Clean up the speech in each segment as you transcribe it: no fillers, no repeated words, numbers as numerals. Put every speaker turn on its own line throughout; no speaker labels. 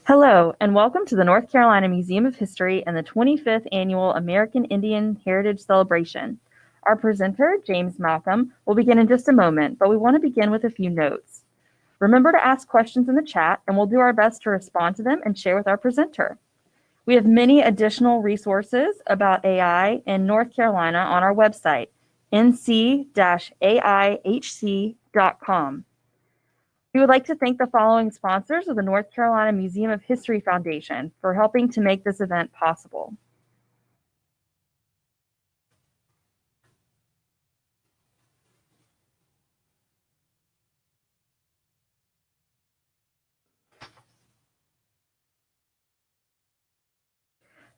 Hello, and welcome to the North Carolina Museum of History and the 25th Annual American Indian Heritage Celebration. Our presenter, James Malcolm, will begin in just a moment, but we want to begin with a few notes. Remember to ask questions in the chat, and we'll do our best to respond to them and share with our presenter. We have many additional resources about AI in North Carolina on our website, nc-aihc.com. We would like to thank the following sponsors of the North Carolina Museum of History Foundation for helping to make this event possible.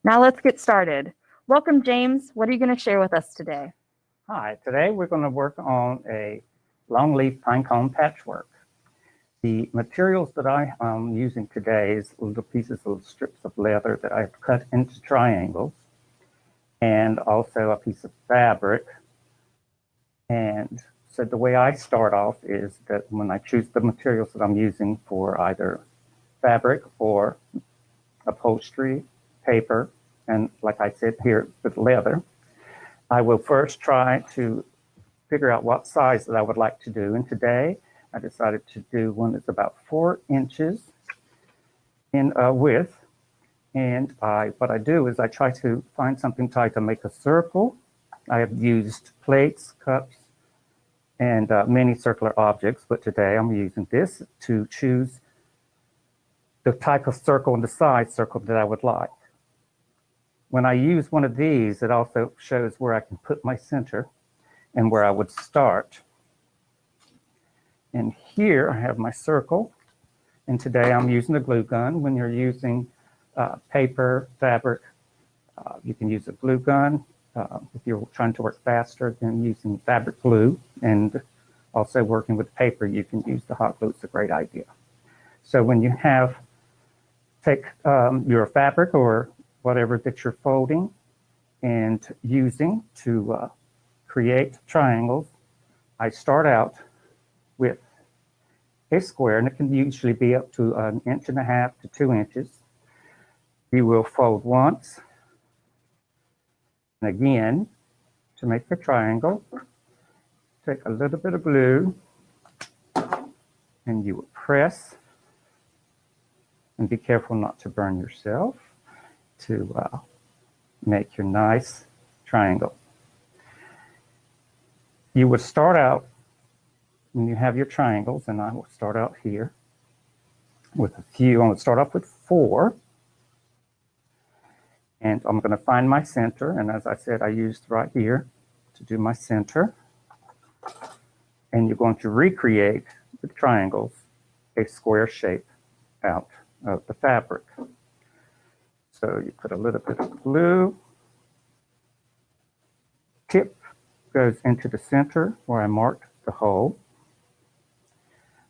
Now let's get started. Welcome, James. What are you going to share with us today?
Hi, today we're going to work on a longleaf pinecone patchwork. The materials that I am using today is little pieces of strips of leather that I've cut into triangles, and also a piece of fabric. And so the way I start off is that when I choose the materials that I'm using for either fabric or upholstery, paper, and like I said here with leather, I will first try to figure out what size that I would like to do. And today I decided to do one that's about 4 inches in width. And what I do is I try to find something tight to make a circle. I have used plates, cups, and many circular objects, but today I'm using this to choose the type of circle and the size circle that I would like. When I use one of these, it also shows where I can put my center and where I would start. And here I have my circle. And today I'm using a glue gun. When you're using paper, fabric, you can use a glue gun. If you're trying to work faster than using fabric glue and also working with paper, you can use the hot glue. It's a great idea. So when you take your fabric or whatever that you're folding and using to create triangles, I start out with a square, and it can usually be up to 1.5 inches to 2 inches. You will fold once and again to make the triangle. Take a little bit of glue and you will press, and be careful not to burn yourself, to make your nice triangle. You would start out when you have your triangles, and I will start out here with a few. I'm going to start off with 4. And I'm going to find my center. And as I said, I used right here to do my center. And you're going to recreate the triangles a square shape out of the fabric. So you put a little bit of glue. Tip goes into the center where I marked the hole.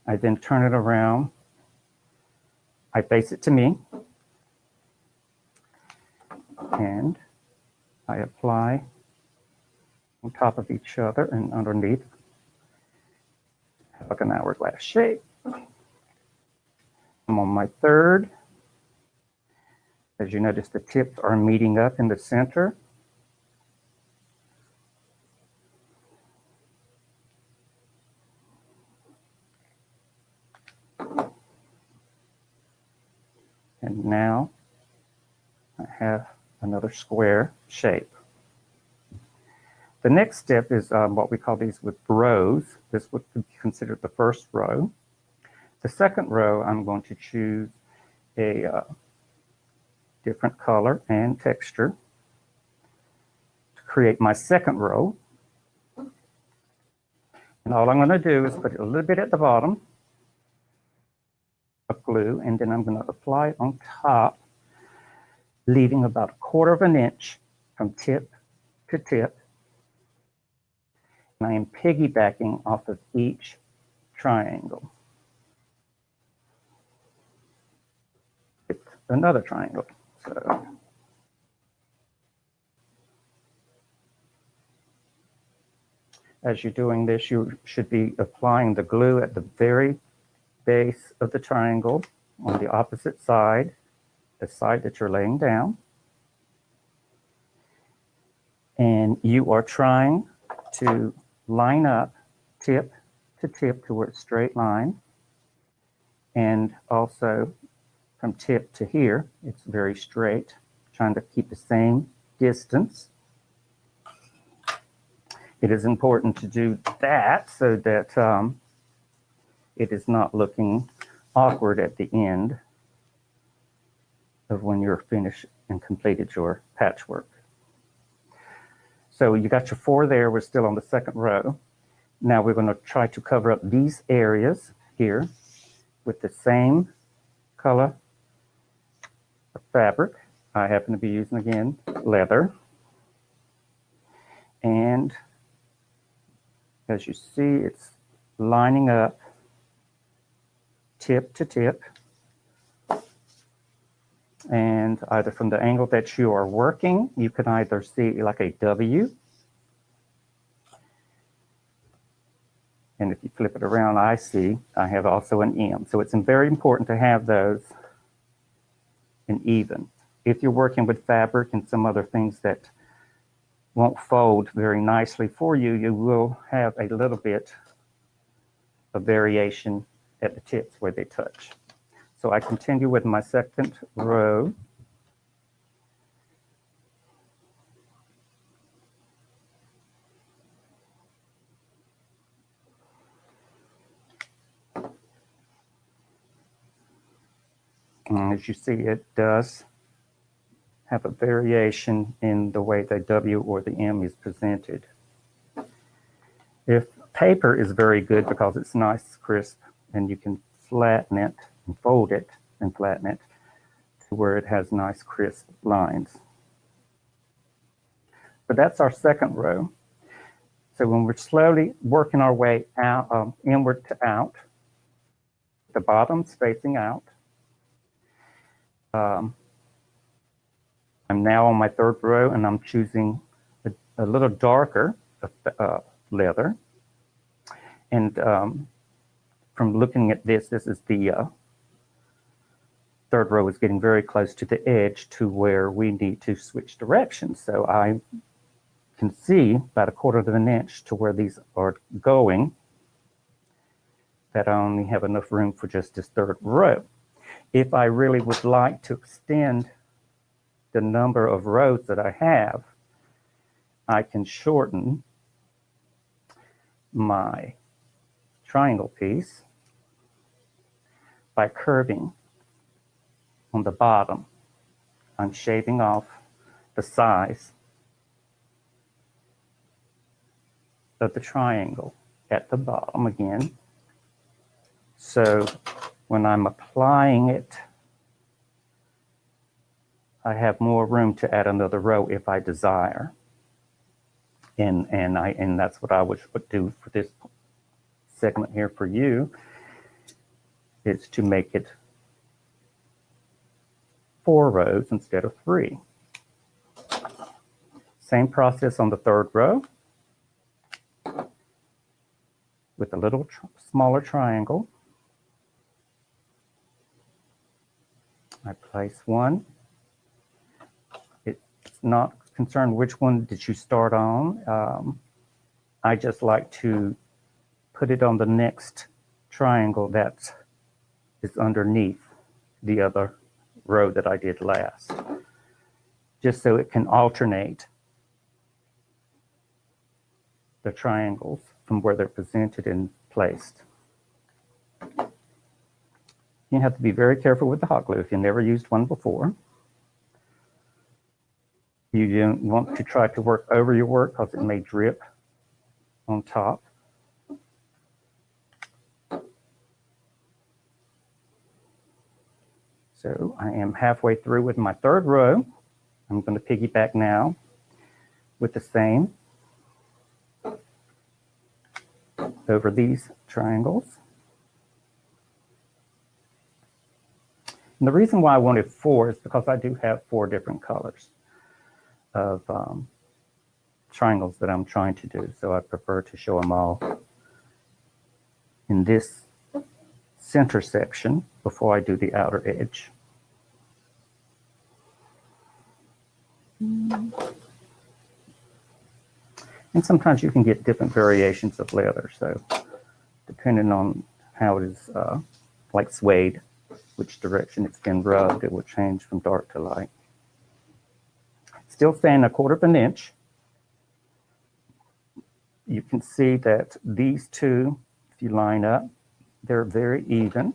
I then turn it around. I face it to me. And I apply on top of each other and underneath, like an hourglass shape. I'm on my 3rd. As you notice, the tips are meeting up in the center. And now I have another square shape. The next step is what we call these with rows. This would be considered the first row. The second row, I'm going to choose a different color and texture to create my second row. And all I'm going to do is put a little bit at the bottom of glue, and then I'm going to apply it on top, leaving about 1/4 inch from tip to tip. And I am piggybacking off of each triangle. It's another triangle. So as you're doing this, you should be applying the glue at the very base of the triangle on the opposite side, the side that you're laying down. And you are trying to line up tip to tip to where it's straight line. And also from tip to here, it's very straight, trying to keep the same distance. It is important to do that so that it is not looking awkward at the end of when you're finished and completed your patchwork. So you got your 4 there. We're still on the second row. Now we're going to try to cover up these areas here with the same color of fabric. I happen to be using, again, leather. And as you see, it's lining up tip to tip. And either from the angle that you are working, you can either see like a W. And if you flip it around, I have also an M. So it's very important to have those in even. If you're working with fabric and some other things that won't fold very nicely for you, you will have a little bit of variation at the tips where they touch. So I continue with my second row. And as you see, it does have a variation in the way the W or the M is presented. If paper is very good because it's nice, crisp, and you can flatten it and fold it and flatten it to where it has nice, crisp lines. But that's our second row. So when we're slowly working our way out, inward to out, the bottom's facing out. I'm now on my third row, and I'm choosing a little darker leather. And from looking at this is the third row is getting very close to the edge to where we need to switch directions. So I can see about 1/4 of an inch to where these are going, that I only have enough room for just this third row. If I really would like to extend the number of rows that I have, I can shorten my triangle piece by curving on the bottom. I'm shaving off the size of the triangle at the bottom again. So when I'm applying it, I have more room to add another row if I desire. And that's what I would do for this segment here for you, is to make it 4 rows instead of 3. Same process on the third row with a little smaller triangle. I place one. It's not concerned which one did you start on. I just like to put it on the next triangle that is underneath the other row that I did last, just so it can alternate the triangles from where they're presented and placed. You have to be very careful with the hot glue if you've never used one before. You don't want to try to work over your work because it may drip on top. So I am halfway through with my third row. I'm going to piggyback now with the same over these triangles. And the reason why I wanted 4 is because I do have 4 different colors of triangles that I'm trying to do. So I prefer to show them all in this center section before I do the outer edge. And sometimes you can get different variations of leather. So depending on how it is, like suede, which direction it's been rubbed, it will change from dark to light. Still staying 1/4 of an inch. You can see that these two, if you line up, they're very even.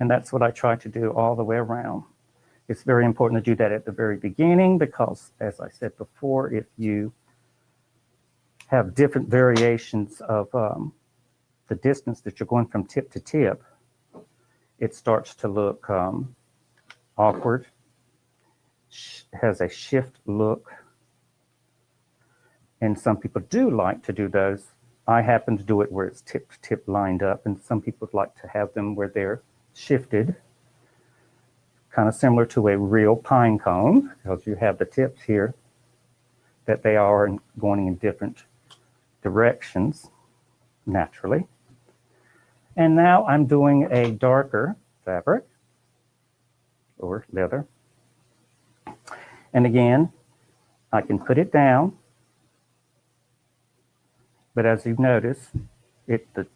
And that's what I try to do all the way around. It's very important to do that at the very beginning because, as I said before, if you have different variations of the distance that you're going from tip to tip, it starts to look awkward, has a shift look. And some people do like to do those. I happen to do it where it's tip to tip lined up, and some people would like to have them where they're shifted, kind of similar to a real pine cone, because you have the tips here that they are going in different directions naturally. And now I'm doing a darker fabric or leather. And again, I can put it down, but as you notice, the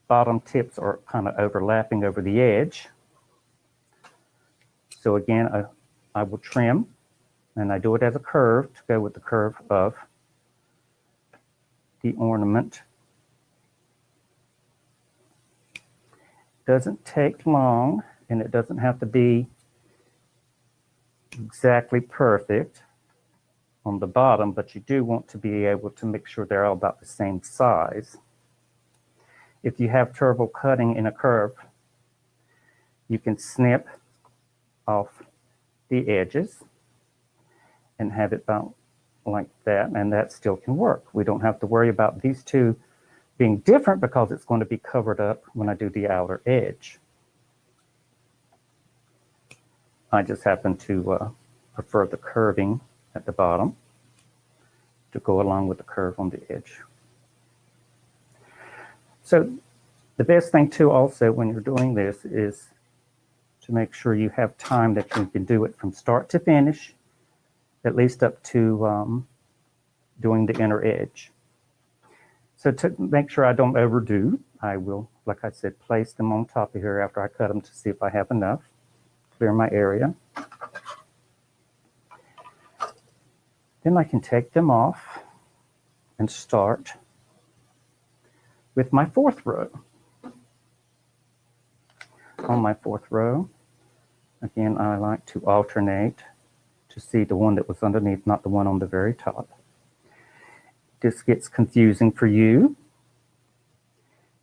bottom tips are kind of overlapping over the edge. So again, I will trim, and I do it as a curve to go with the curve of the ornament. Doesn't take long, and it doesn't have to be exactly perfect on the bottom, but you do want to be able to make sure they're all about the same size. If you have trouble cutting in a curve, you can snip off the edges and have it about like that, and that still can work. We don't have to worry about these two being different because it's going to be covered up when I do the outer edge. I just happen to prefer the curving at the bottom to go along with the curve on the edge. So the best thing too also when you're doing this is to make sure you have time that you can do it from start to finish, at least up to doing the inner edge. So to make sure I don't overdo, I will, like I said, place them on top of here after I cut them to see if I have enough. Clear my area. Then I can take them off and start with my 4th row. On my 4th row, again, I like to alternate to see the one that was underneath, not the one on the very top. This gets confusing for you.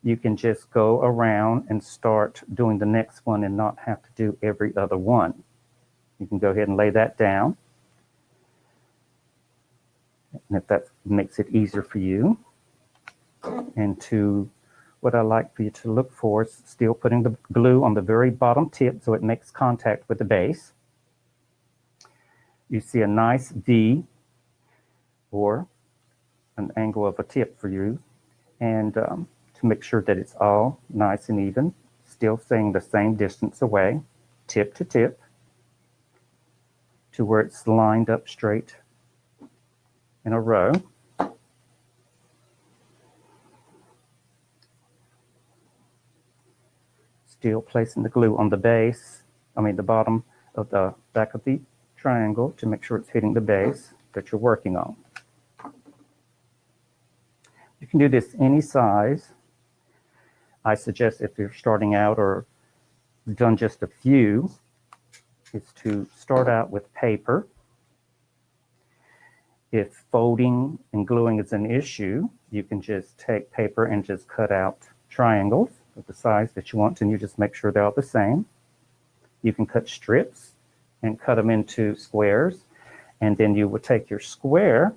You can just go around and start doing the next one and not have to do every other one. You can go ahead and lay that down. And if that makes it easier for you. And what I like for you to look for is still putting the glue on the very bottom tip so it makes contact with the base. You see a nice V or an angle of a tip for you. And to make sure that it's all nice and even, still staying the same distance away, tip to tip, to where it's lined up straight in a row. Still placing the glue on the base, the bottom of the back of the triangle to make sure it's hitting the base that you're working on. You can do this any size. I suggest if you're starting out or done just a few, is to start out with paper. If folding and gluing is an issue, you can just take paper and just cut out triangles of the size that you want, and you just make sure they're all the same. You can cut strips and cut them into squares, and then you will take your square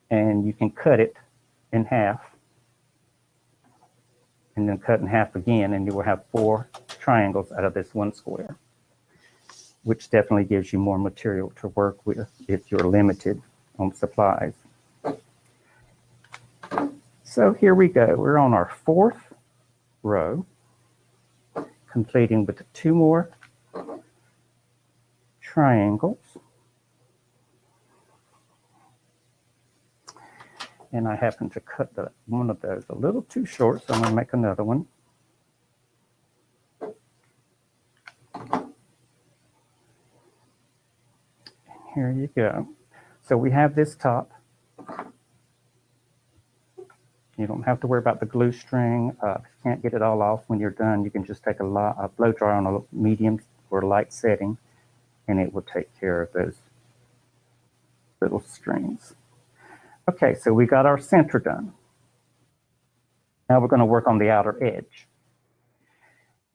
and you can cut it in half and then cut in half again, and you will have 4 triangles out of this one square, which definitely gives you more material to work with if you're limited on supplies. So here we go. We're on our fourth row, completing with 2 more triangles. And I happen to cut one of those a little too short, so I'm going to make another one. Here you go. So we have this top. You don't have to worry about the glue string. If you can't get it all off when you're done, you can just take a blow dry on a medium or light setting, and it will take care of those little strings. Okay, so we got our center done. Now we're going to work on the outer edge.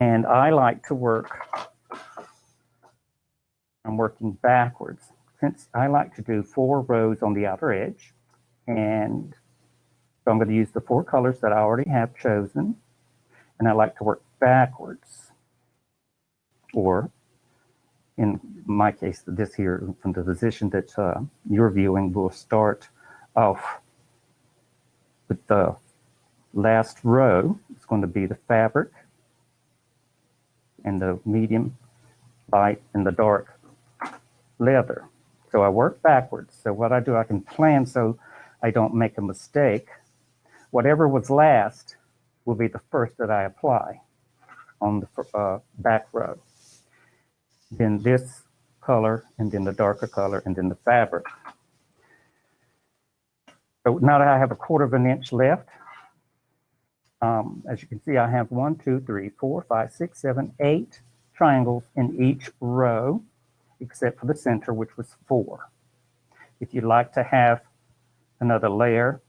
And I like to work, I'm working backwards, since I like to do 4 rows on the outer edge. And so I'm going to use the 4 colors that I already have chosen. And I like to work backwards. Or in my case, this here, from the position that you're viewing, we'll start off with the last row. It's going to be the fabric and the medium, light, and the dark leather. So I work backwards. So what I do, I can plan so I don't make a mistake. Whatever was last will be the first that I apply on the back row. Then this color, and then the darker color, and then the fabric. So now that I have 1/4 inch left, as you can see, I have 1, 2, 3, 4, 5, 6, 7, 8 triangles in each row, except for the center, which was 4. If you'd like to have another layer,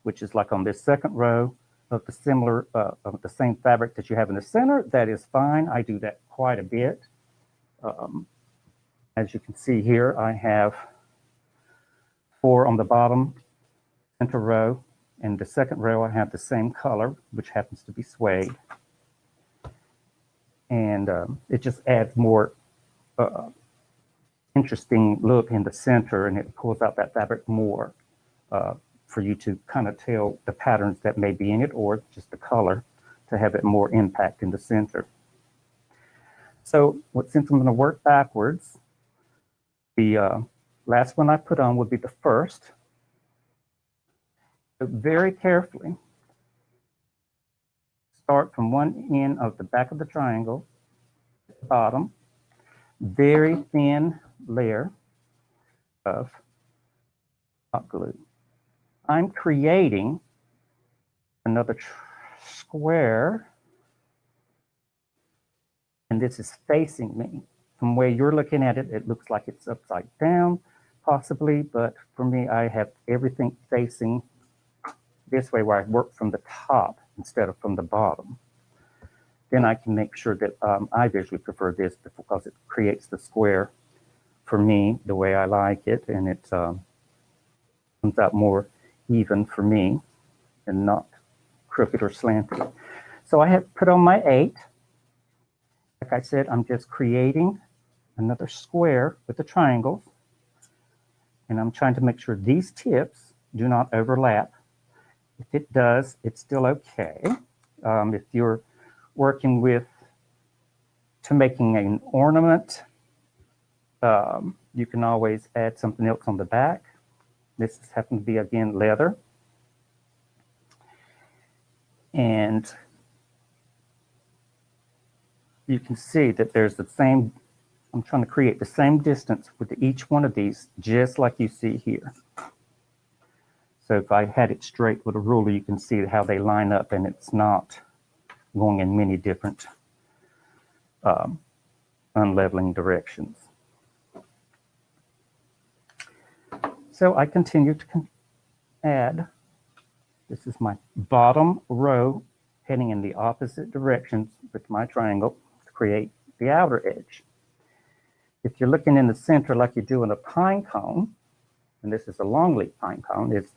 which is like on this second row of the same fabric that you have in the center, that is fine. I do that quite a bit. As you can see here, I have 4 on the bottom center row, and the second row I have the same color, which happens to be suede. And it just adds more interesting look in the center, and it pulls out that fabric more for you to kind of tell the patterns that may be in it, or just the color to have it more impact in the center. So since I'm going to work backwards, the last one I put on would be the first. But very carefully, start from one end of the back of the triangle, at the bottom, very thin layer of hot glue. I'm creating another square, and this is facing me. From where you're looking at it, it looks like it's upside down, possibly, but for me, I have everything facing this way, where I work from the top instead of from the bottom. Then I can make sure that I visually prefer this, because it creates the square for me the way I like it, and it comes out more even for me and not crooked or slanted. So I have put on my 8. Like I said, I'm just creating another square with the triangles, and I'm trying to make sure these tips do not overlap. If it does, it's still okay. If you're working to making an ornament, you can always add something else on the back. This happens to be, again, leather. And you can see that there's the same, I'm trying to create the same distance with each one of these, just like you see here. So if I had it straight with a ruler, you can see how they line up, and it's not going in many different unleveling directions. So I continue to add. This is my bottom row heading in the opposite directions with my triangle to create the outer edge. If you're looking in the center like you do in a pine cone, and this is a longleaf pine cone, is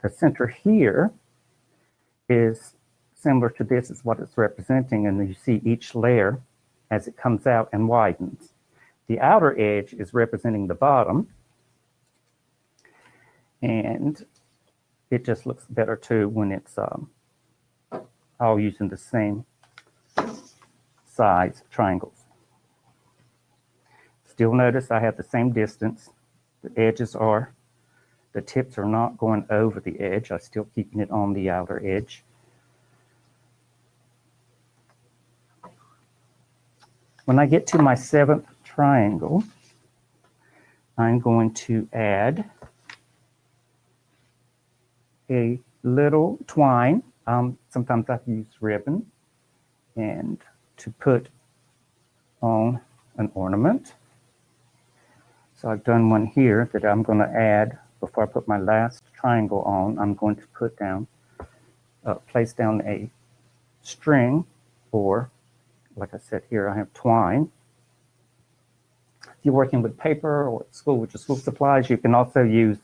the center here is similar to this, is what it's representing, and you see each layer as it comes out and widens. The outer edge is representing the bottom, and it just looks better too when it's all using the same size triangles. Still notice I have the same distance. The edges are, the tips are not going over the edge. I'm still keeping it on the outer edge. When I get to my 7th triangle, I'm going to add a little twine. Sometimes I use ribbon and to put on an ornament. So I've done one here that I'm going to add before I put my last triangle on. I'm going to put down, place down a string, or like I said here, I have twine. If you're working with paper or at school with your school supplies, you can also use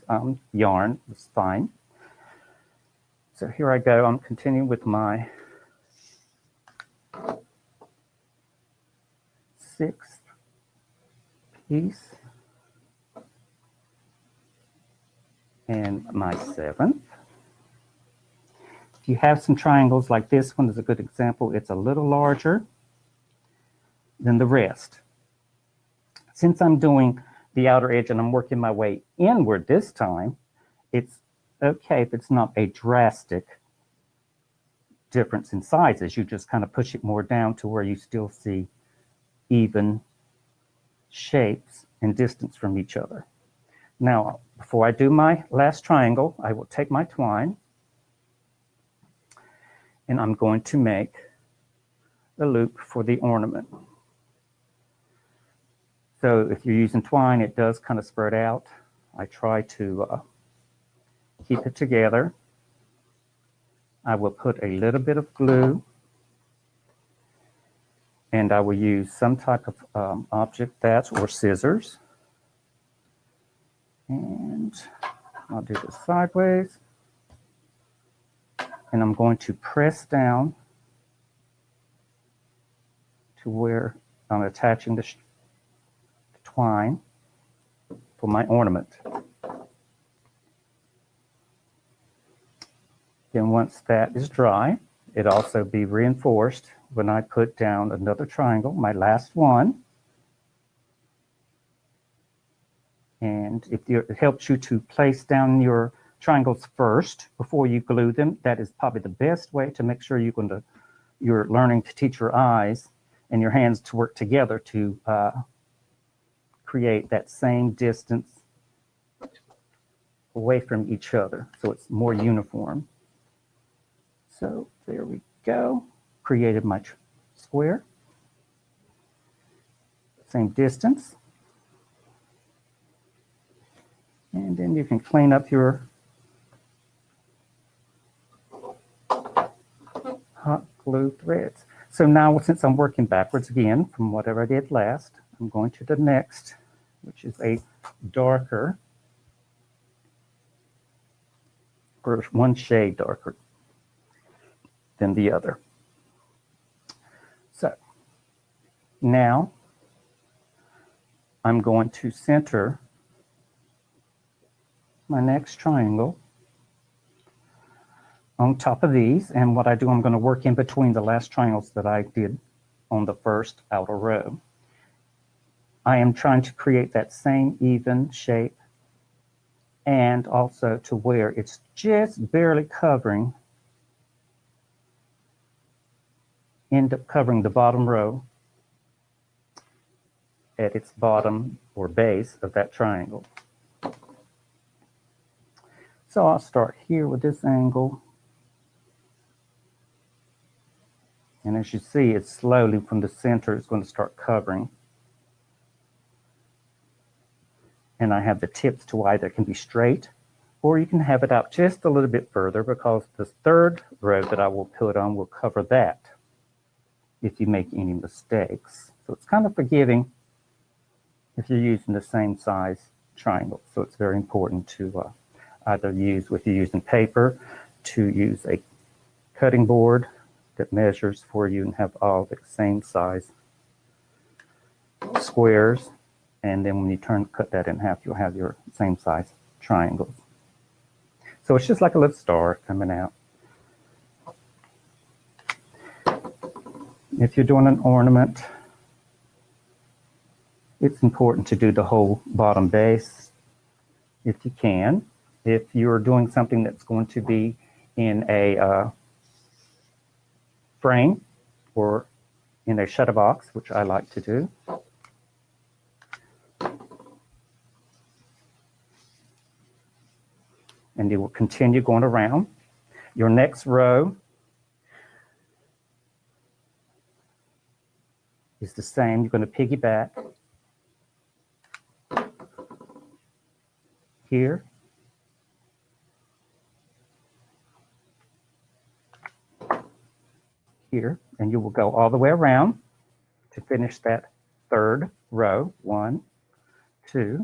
yarn. It's fine. So here I go. I'm continuing with my 6th piece and my 7th. If you have some triangles like this one is a good example, it's a little larger than the rest. Since I'm doing the outer edge and I'm working my way inward this time, it's okay if it's not a drastic difference in sizes. You just kind of push it more down to where you still see even shapes and distance from each other. Now, before I do my last triangle, I will take my twine and I'm going to make the loop for the ornament. So if you're using twine, it does kind of spread out. I try to keep it together. I will put a little bit of glue and I will use some type of object or scissors. And I'll do this sideways. And I'm going to press down to where I'm attaching the twine for my ornament. Then once that is dry, it'll also be reinforced when I put down another triangle, my last one. And if it helps you to place down your triangles first before you glue them, that is probably the best way to make sure you're learning to teach your eyes and your hands to work together to create that same distance away from each other so it's more uniform. So there we go. Created my square. Same distance. And then you can clean up your hot glue threads. So now, since I'm working backwards again from whatever I did last, I'm going to the next, which is a darker, or one shade darker than the other. So now I'm going to center my next triangle on top of these, and what I do, I'm going to work in between the last triangles that I did on the first outer row. I am trying to create that same even shape and also to where it's just barely end up covering the bottom row at its bottom or base of that triangle. So I'll start here with this angle. And as you see, it's slowly from the center, it's going to start covering. And I have the tips to either it can be straight, or you can have it out just a little bit further, because the third row that I will put on will cover that if you make any mistakes. So it's kind of forgiving if you're using the same size triangle. So it's very important to either use, if you're using paper, to use a cutting board that measures for you and have all the same size squares. And then when you cut that in half, you'll have your same size triangles. So it's just like a little star coming out. If you're doing an ornament, it's important to do the whole bottom base if you can. If you're doing something that's going to be in a frame or in a shutter box, which I like to do. And you will continue going around. Your next row is the same. You're going to piggyback here. Here, and you will go all the way around to finish that third row. 1, 2,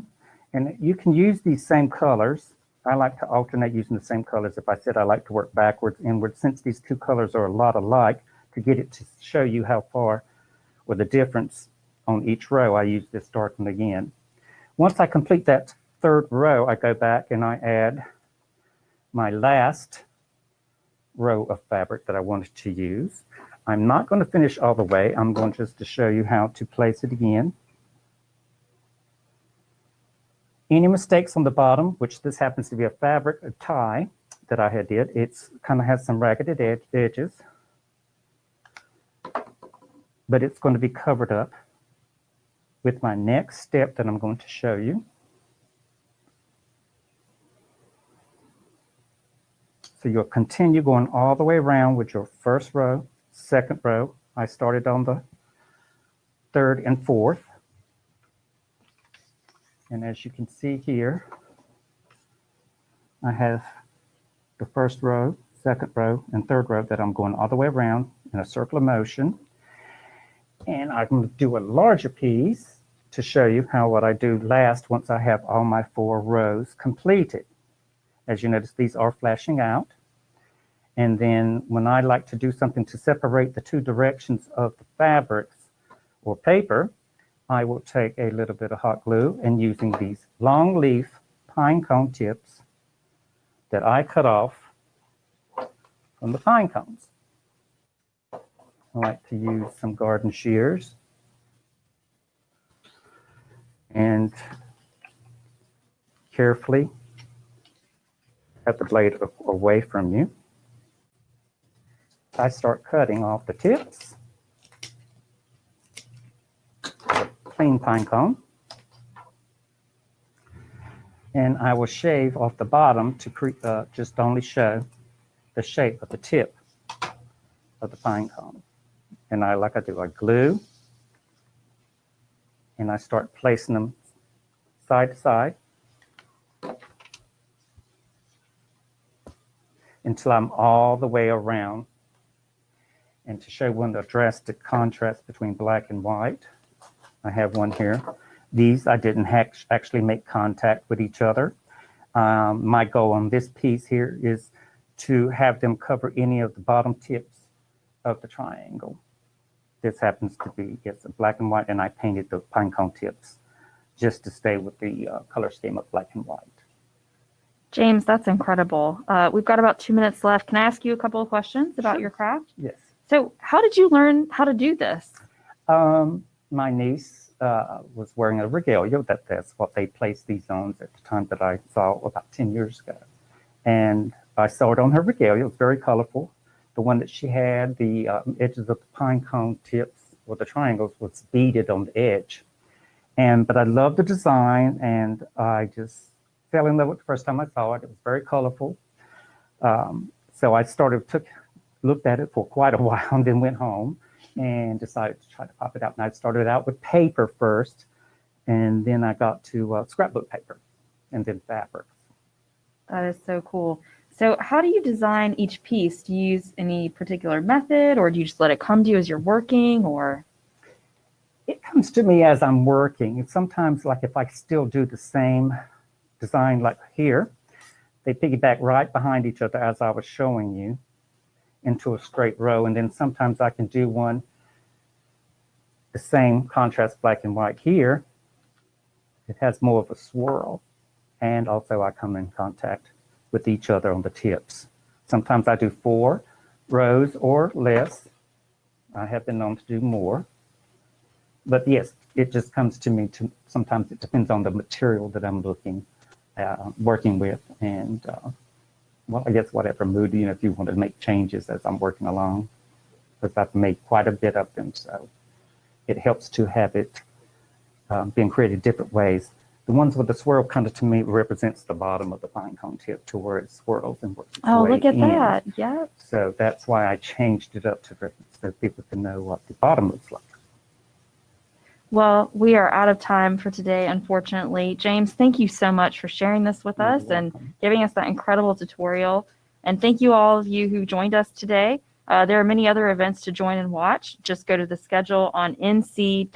and you can use these same colors. I like to alternate using the same colors. If I said I like to work backwards, inwards, since these two colors are a lot alike, to get it to show you how far or the difference on each row, I use this dark one again. Once I complete that third row, I go back and I add my last row of fabric that I wanted to use. I'm not going to finish all the way. I'm going just to show you how to place it again. Any mistakes on the bottom, which this happens to be a fabric, a tie that I had did, it's kind of has some ragged edges, but it's going to be covered up with my next step that I'm going to show you. So you'll continue going all the way around with your first row, second row. I started on the third and fourth. And as you can see here, I have the first row, second row, and third row that I'm going all the way around in a circular motion. And I'm going to do a larger piece to show you how what I do last once I have all my 4 rows completed. As you notice, these are flashing out. And then when I like to do something to separate the 2 directions of the fabrics or paper, I will take a little bit of hot glue and using these long leaf pine cone tips that I cut off from the pine cones. I like to use some garden shears and carefully cut the blade away from you. I start cutting off the tips. Clean pine cone. And I will shave off the bottom to just only show the shape of the tip of the pine cone. And I glue and I start placing them side to side until I'm all the way around. And to show one the drastic contrast between black and white, I have one here. These I didn't actually make contact with each other. My goal on this piece here is to have them cover any of the bottom tips of the triangle. This happens to be, it's black and white, and I painted the pine cone tips just to stay with the color scheme of black and white.
James, that's incredible. We've got about 2 minutes left. Can I ask you a couple of questions about
Sure.
your craft?
Yes.
So how did you learn how to do this?
My niece was wearing a regalia. That's what they placed these on at the time that I saw about 10 years ago. And I saw it on her regalia. It was very colorful. The one that she had, the edges of the pine cone tips or the triangles was beaded on the edge. But I loved the design, and I just fell in love with it the first time I saw it. It was very colorful. So I looked at it for quite a while and then went home and decided to try to pop it out. And I started out with paper first, and then I got to scrapbook paper and then fabric.
That is so cool. So how do you design each piece? Do you use any particular method, or do you just let it come to you as you're working, or?
It comes to me as I'm working. And sometimes, like if I still do the same design like here, they piggyback right behind each other as I was showing you into a straight row. And then sometimes I can do one, the same contrast black and white here. It has more of a swirl. And also I come in contact with each other on the tips. Sometimes I do 4 rows or less. I have been known to do more. But yes, it just comes to me to, sometimes it depends on the material that I'm working with, and well, I guess whatever mood, if you want to make changes as I'm working along, because I've made quite a bit of them, so it helps to have it being created different ways. The ones with the swirl kind of to me represents the bottom of the pine cone tip to where it swirls and works its
Oh,
way
look at
in.
that. Yep.
So that's why I changed it up to so people can know what the bottom looks like.
Well, we are out of time for today, unfortunately. James, thank you so much for sharing this with us and giving us that incredible tutorial. And thank you all of you who joined us today. There are many other events to join and watch. Just go to the schedule on nc-aihc.com.